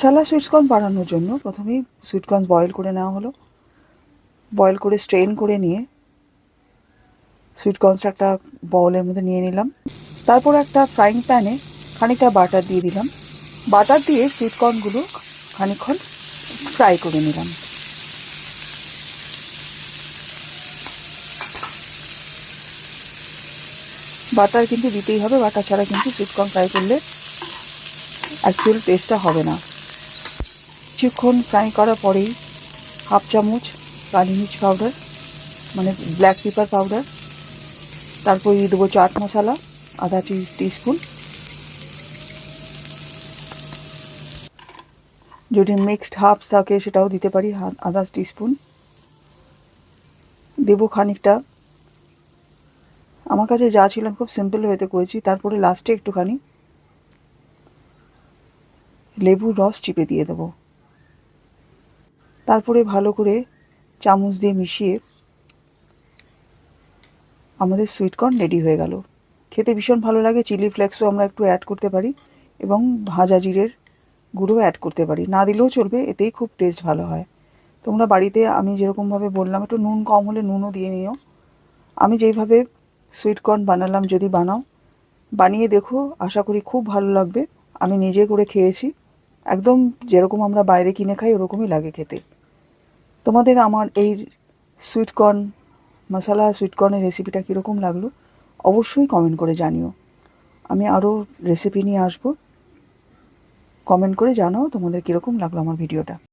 মশলা sweetcorn বানানোর জন্য প্রথমেই সুইটকর্ন বয়েল করে নেওয়া হলো। বয়েল করে স্ট্রেন করে নিয়ে সুইটকর্নসটা একটা বাউলের মধ্যে নিয়ে নিলাম। তারপর একটা ফ্রাইং প্যানে খানিকটা বাটার দিয়ে দিলাম। বাটার দিয়ে সুইটকর্নগুলো খানিকক্ষণ ফ্রাই করে নিলাম। বাটার কিন্তু দিতেই হবে, বাটার ছাড়া কিন্তু সুইটকর্ন ফ্রাই করলে অ্যাকচুয়াল টেস্টটা হবে না। কিছুক্ষণ ফ্রাই করার পরেই হাফ চামচ কালি মির্চ পাউডার মানে ব্ল্যাক পেপার পাউডার, তারপর দিয়ে দেবো চাট মশলা আধা টিস্পুন, যদি মিক্সড হার্বস থাকে সেটাও দিতে পারি আধা টিস্পুন। দেবো খানিকটা, আমার কাছে যা ছিল খুব সিম্পল ওয়েতে করেছি। তারপরে লাস্টে একটুখানি লেবুর রস চিপে দিয়ে দেবো। তারপরে ভালো করে চামচ দিয়ে মিশিয়ে আমাদের সুইটকর্ন রেডি হয়ে গেল। খেতে ভীষণ ভালো লাগে। চিলি ফ্লেক্সও আমরা একটু অ্যাড করতে পারি এবং ভাজা জিরের গুঁড়ো অ্যাড করতে পারি, না দিলেও চলবে, এতেই খুব টেস্ট ভালো হয়। তোমরা বাড়িতে আমি যেরকমভাবে বললাম একটু নুন কম হলে নুনও দিয়ে নিও। আমি যেইভাবে সুইটকর্ন বানালাম যদি বানাও, বানিয়ে দেখো, আশা করি খুব ভালো লাগবে। আমি নিজে করে খেয়েছি, একদম যেরকম আমরা বাইরে কিনে খাই ওরকমই লাগে খেতে। তোমাদের আমার এই সুইটকর্ন মশলা সুইটকর্নের রেসিপিটা কীরকম লাগলো অবশ্যই কমেন্ট করে জানিও। আমি আরও রেসিপি নিয়ে আসবো, কমেন্ট করে জানাও তোমাদের কীরকম লাগলো আমার ভিডিওটা।